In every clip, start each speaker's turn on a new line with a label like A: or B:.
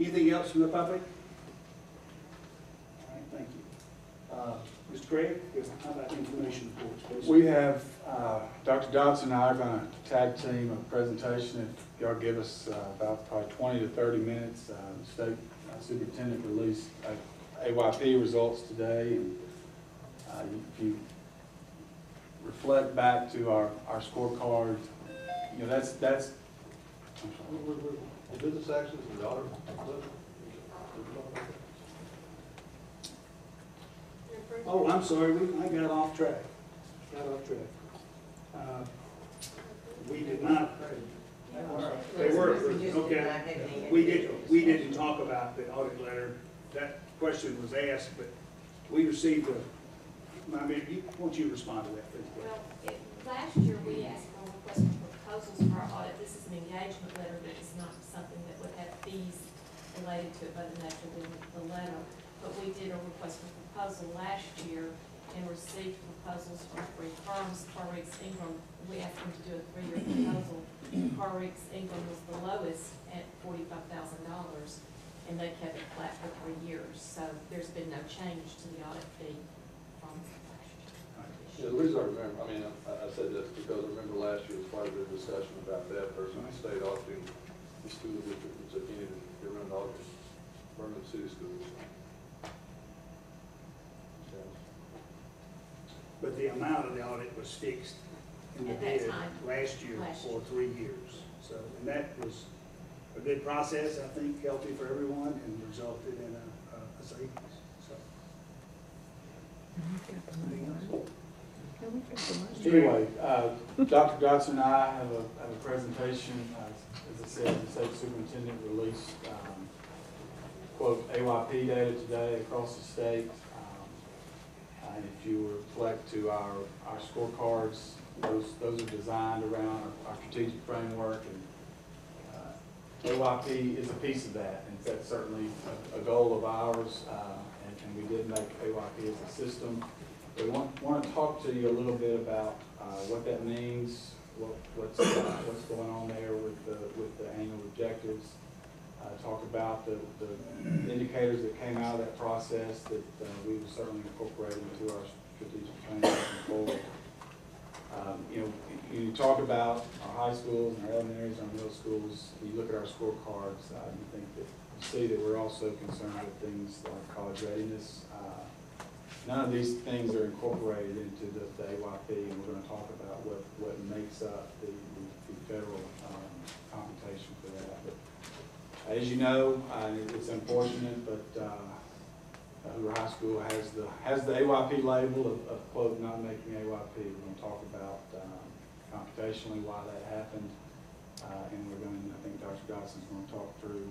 A: Anything else from the public? All right, thank you. Mr. Craig, how about information reports, please?
B: We have, Dr. Dodson and I are going to tag team a presentation. If y'all give us about probably 20 to 30 minutes. The state superintendent released AYP results today. And if you reflect back to our scorecard, you know, that's
C: The business actions and dollar.
A: Oh, I'm sorry, I got off track. We did not. They were approved, okay. We didn't talk about the audit letter. That question was asked, but we received why don't you respond to that, please?
D: Well, last year we asked for a request for proposals for our audit. This is an engagement letter, but it's not something that would have fees related to it by the nature of the letter. But we did a request for proposal last year and received proposals from 3 firms. Carriggs Ingram, we asked them to do a 3-year proposal. Carriggs Ingram was the lowest at $45,000, and they kept it flat for 3 years. So there's been no change to the audit fee from last year.
C: Yeah, the reason I remember, I said this because I remember last year was quite a bit of discussion about that person who stayed auditing the school district and said you need to get around auditing Vernon City Schools.
A: But the amount of the audit was fixed in the bid last year for 3 years. So, and that was a good process, I think, healthy for everyone, and resulted in a savings. So.
B: Anyway, Dr. Dodson and I have a presentation. As I said, the state superintendent released quote AYP data today across the state. And if you reflect to our scorecards, those are designed around our strategic framework, and AYP is a piece of that, and that's certainly a goal of ours. And we did make AYP as a system. We want to talk to you a little bit about what that means, what's going on there with the annual objectives. Talk about the indicators that came out of that process that we will certainly incorporate into our strategic plan moving forward. You talk about our high schools and our elementaries, our middle schools. You look at our scorecards. You think that you see that we're also concerned with things like college readiness. None of these things are incorporated into the AYP, and we're going to talk about what makes up the federal computation for that. But as you know, it's unfortunate, but Hoover High School has the AYP label of quote not making AYP. We're going to talk about computationally why that happened, and we're going to, I think Dr. Dodson's going to talk through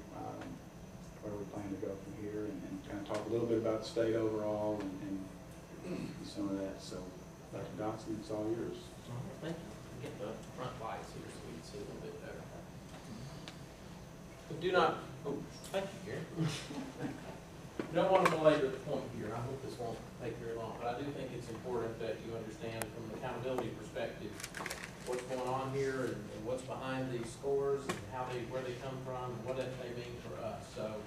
B: where we plan to go from here, and kind of talk a little bit about the state overall and some of that. So, Dr. Dodson, it's all yours.
E: Thank you. Get the front lights here so we can see a little bit better. But do not, thank you, Gary. Don't want to belabor the point here. I hope this won't take very long, but I do think it's important that you understand from an accountability perspective what's going on here and what's behind these scores and where they come from and what they mean for us. So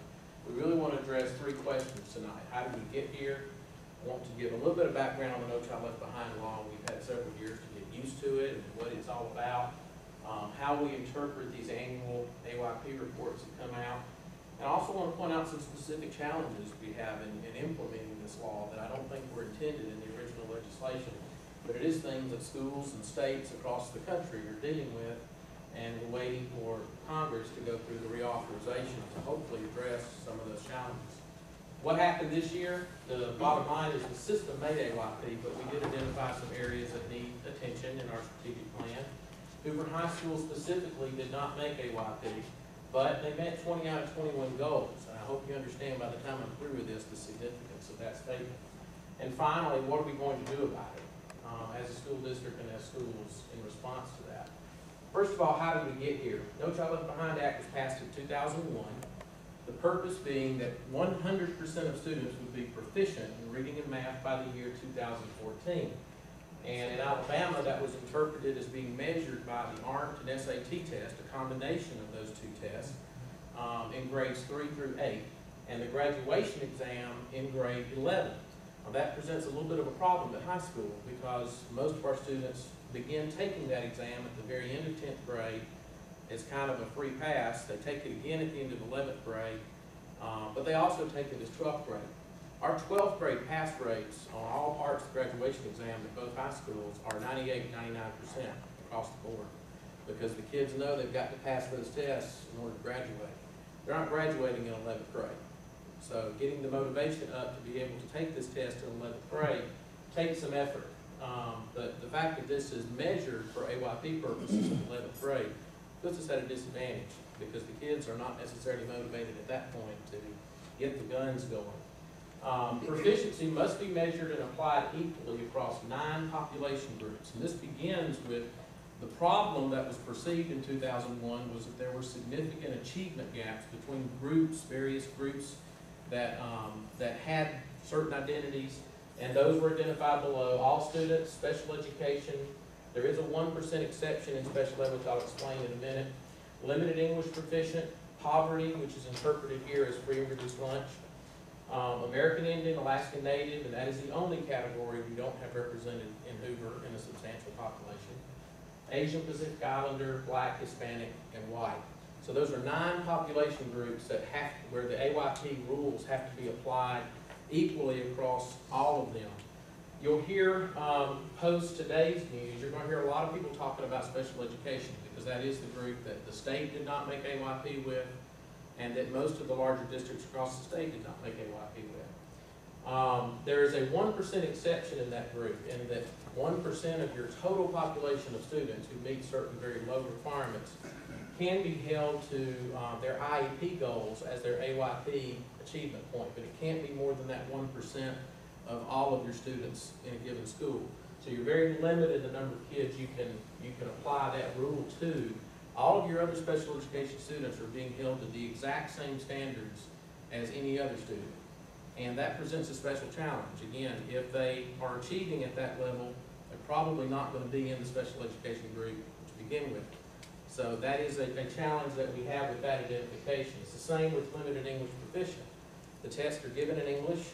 E: we really want to address 3 questions tonight. How did we get here? I want to give a little bit of background on the No Child Left Behind law. We've had several years to get used to it and what it's all about, how we interpret these annual AYP reports that come out. And I also want to point out some specific challenges we have in implementing this law that I don't think were intended in the original legislation. But it is things that schools and states across the country are dealing with, and we're waiting for Congress to go through the reauthorization to hopefully address some of those challenges. What happened this year? The bottom line is the system made AYP, but we did identify some areas that need attention in our strategic plan. Hoover High School specifically did not make AYP, but they met 20 out of 21 goals. And I hope you understand by the time I'm through with this the significance of that statement. And finally, what are we going to do about it as a school district and as schools in response to that? First of all, how did we get here? No Child Left Behind Act was passed in 2001. The purpose being that 100% of students would be proficient in reading and math by the year 2014. And in Alabama, that was interpreted as being measured by the ARNT and SAT test, a combination of those 2 tests. in grades 3 through 8, and the graduation exam in grade 11. Now, that presents a little bit of a problem at high school because most of our students begin taking that exam at the very end of 10th grade. It's kind of a free pass. They take it again at the end of 11th grade, but they also take it as 12th grade. Our 12th grade pass rates on all parts of the graduation exam at both high schools are 98, 99% across the board, because the kids know they've got to pass those tests in order to graduate. They're not graduating in 11th grade. So getting the motivation up to be able to take this test in 11th grade takes some effort. But the fact that this is measured for AYP purposes in 11th grade puts us at a disadvantage because the kids are not necessarily motivated at that point to get the guns going. Proficiency must be measured and applied equally across 9 population groups. And this begins with the problem that was perceived in 2001 was that there were significant achievement gaps between groups, various groups that had certain identities, and those were identified below. All students, special education. There is a 1% exception in special ed, which I'll explain in a minute. Limited English proficient, poverty, which is interpreted here as free and reduced lunch. American Indian, Alaskan Native, and that is the only category we don't have represented in Hoover in a substantial population. Asian Pacific Islander, Black, Hispanic, and white. So those are 9 population groups that where the AYP rules have to be applied equally across all of them. You'll hear post today's news, you're going to hear a lot of people talking about special education because that is the group that the state did not make AYP with, and that most of the larger districts across the state did not make AYP with. There is a 1% exception in that group, in that 1% of your total population of students who meet certain very low requirements can be held to their IEP goals as their AYP achievement point, but it can't be more than that 1% of all of your students in a given school. So you're very limited in the number of kids you can apply that rule to. All of your other special education students are being held to the exact same standards as any other student. And that presents a special challenge. Again, if they are achieving at that level, they're probably not going to be in the special education group to begin with. So that is a challenge that we have with that identification. It's the same with limited English proficient. The tests are given in English,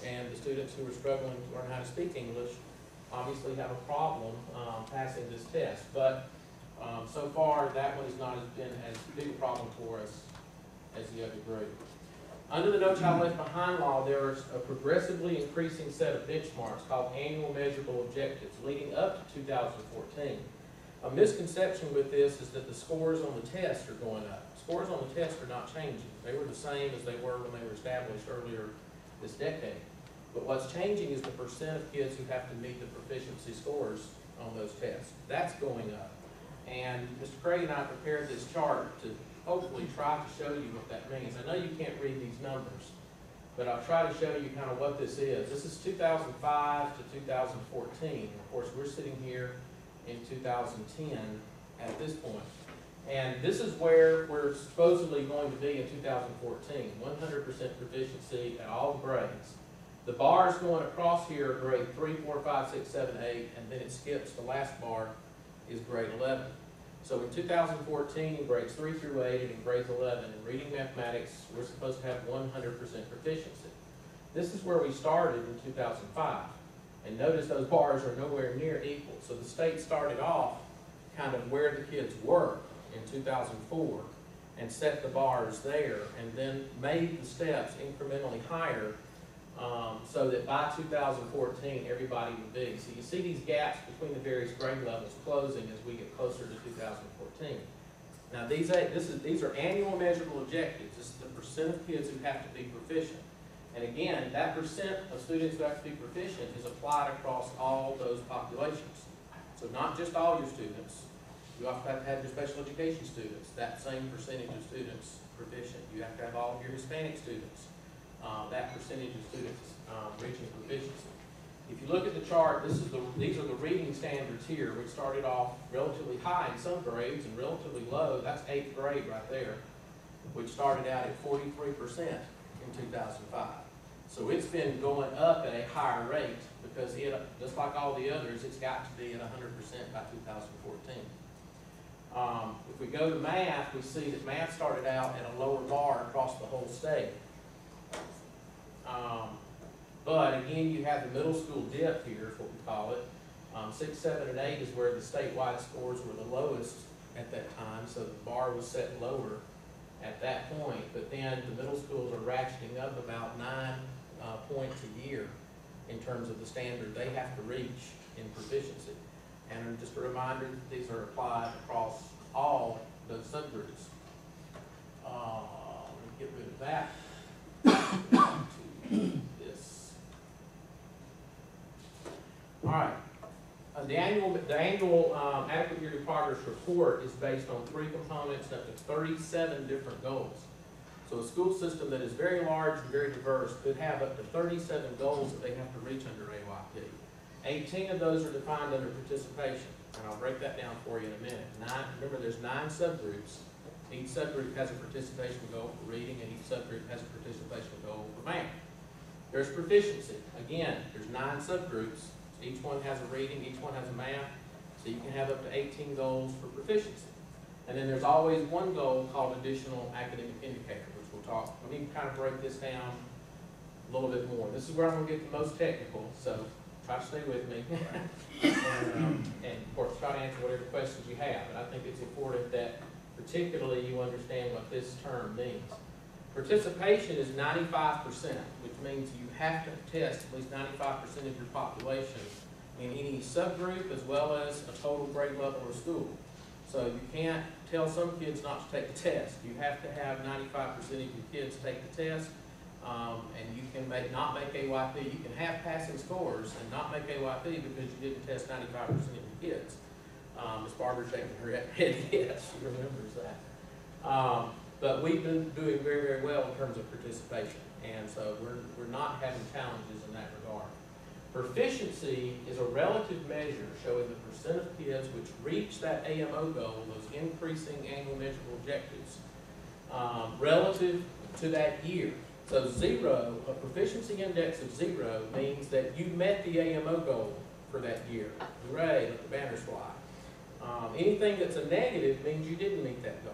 E: and the students who are struggling to learn how to speak English obviously have a problem passing this test. But so far, that one has not been as big a problem for us as the other group. Under the No Child Left Behind law, there is a progressively increasing set of benchmarks called annual measurable objectives leading up to 2014. A misconception with this is that the scores on the test are going up. Scores on the test are not changing. They were the same as they were when they were established earlier this decade. But what's changing is the percent of kids who have to meet the proficiency scores on those tests. That's going up. And Mr. Craig and I prepared this chart to hopefully try to show you what that means. I know you can't read these numbers, but I'll try to show you kind of what this is. This is 2005 to 2014. Of course, we're sitting here in 2010 at this point. And this is where we're supposedly going to be in 2014, 100% proficiency at all the grades. The bars going across here are grade 3, 4, 5, 6, 7, 8, and then it skips. The last bar is grade 11. So in 2014, in grades 3 through 8, and in grades 11, in reading mathematics, we're supposed to have 100% proficiency. This is where we started in 2005. And notice those bars are nowhere near equal. So the state started off kind of where the kids were in 2004 and set the bars there, and then made the steps incrementally higher so that by 2014 everybody would be. So you see these gaps between the various grade levels closing as we get closer to 2014. Now these are annual measurable objectives. This is the percent of kids who have to be proficient. And again, that percent of students who have to be proficient is applied across all those populations. So not just all your students. You also have to have your special education students, that same percentage of students proficient. You have to have all of your Hispanic students, that percentage of students reaching proficiency. If you look at the chart, these are the reading standards here, which started off relatively high in some grades and relatively low. That's 8th grade right there, which started out at 43% in 2005. So it's been going up at a higher rate because it, just like all the others, it's got to be at 100% by 2014. If we go to math, we see that math started out at a lower bar across the whole state. But again, you have the middle school dip here, is what we call it. 6, 7, and 8 is where the statewide scores were the lowest at that time, so the bar was set lower at that point. But then the middle schools are ratcheting up about 9 points a year in terms of the standard they have to reach in proficiency. And just a reminder that these are applied across all those subgroups. Let me get rid of that. To this. All right. The annual adequate yearly progress report is based on 3 components up to 37 different goals. So a school system that is very large and very diverse could have up to 37 goals that they have to reach under AYP. 18 of those are defined under participation, and I'll break that down for you in a minute. Remember, there's 9 subgroups. Each subgroup has a participation goal for reading, and each subgroup has a participation goal for math. There's proficiency. Again, there's 9 subgroups. Each one has a reading, each one has a math, so you can have up to 18 goals for proficiency. And then there's always one goal called additional academic indicator, which we'll talk. Let me kind of break this down a little bit more. This is where I'm going to get the most technical, so try to stay with me. and of course, try to answer whatever questions you have. But I think it's important that particularly you understand what this term means. Participation is 95%, which means you have to test at least 95% of your population in any subgroup as well as a total grade level or school. So you can't tell some kids not to take the test. You have to have 95% of your kids take the test, and you can not make AYP. You can have passing scores and not make AYP because you didn't test 95% of your kids. Ms. Barber's shaking her head yes, she remembers that. But we've been doing very, very well in terms of participation, and so we're not having challenges in that regard. Proficiency is a relative measure showing the percent of kids which reach that AMO goal, those increasing annual measurable objectives, relative to that year. So 0, a proficiency index of 0 means that you met the AMO goal for that year. Hooray, let the banners fly. Anything that's a negative means you didn't meet that goal.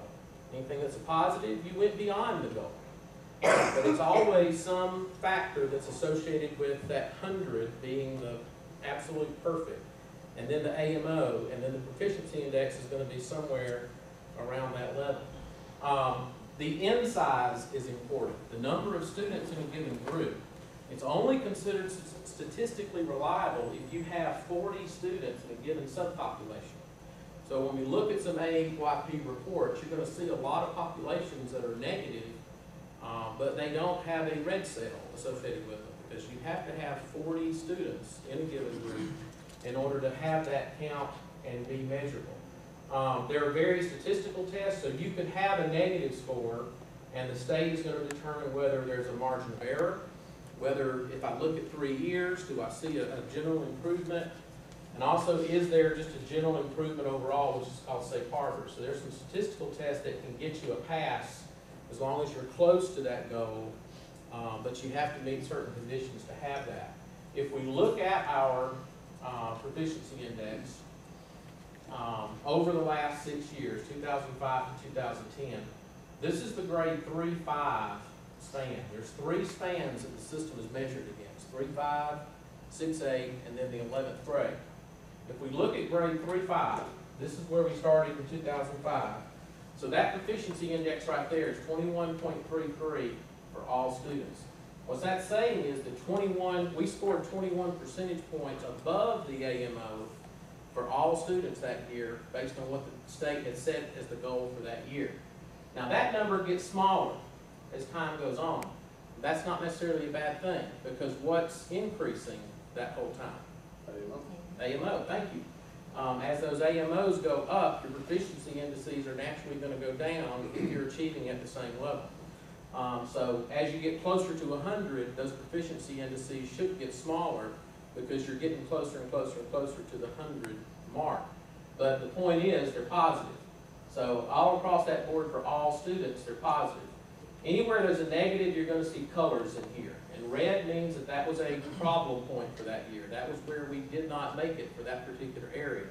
E: Anything that's a positive, you went beyond the goal. But it's always some factor that's associated with that 100 being the absolute perfect. And then the AMO, and then the proficiency index is going to be somewhere around that level. The N size is important. The number of students in a given group. It's only considered statistically reliable if you have 40 students in a given subpopulation. So when we look at some AYP reports, you're going to see a lot of populations that are negative, but they don't have a red cell associated with them, because you have to have 40 students in a given group in order to have that count and be measurable. There are various statistical tests, so you could have a negative score, and the state is going to determine whether there's a margin of error, whether if I look at 3 years, do I see a general improvement? And also, is there just a general improvement overall, which is called safe harbor? So there's some statistical tests that can get you a pass as long as you're close to that goal, but you have to meet certain conditions to have that. If we look at our proficiency index over the last 6 years, 2005 to 2010, this is the grade 3-5 span. There's 3 spans that the system is measured against, 3-5, 6-8, and then the 11th grade. If we look at grade 3-5, this is where we started in 2005. So that proficiency index right there is 21.33 for all students. What that's saying is that we scored 21 percentage points above the AMO for all students that year based on what the state had set as the goal for that year. Now that number gets smaller as time goes on. That's not necessarily a bad thing, because what's increasing that whole time? AMO, thank you. As those AMOs go up, your proficiency indices are naturally going to go down if you're achieving at the same level. So as you get closer to 100, those proficiency indices should get smaller because you're getting closer and closer and closer to the 100 mark. But the point is, they're positive. So all across that board for all students, they're positive. Anywhere there's a negative, you're going to see colors in here. And red means that that was a problem point for that year. That was where we did not make it for that particular area.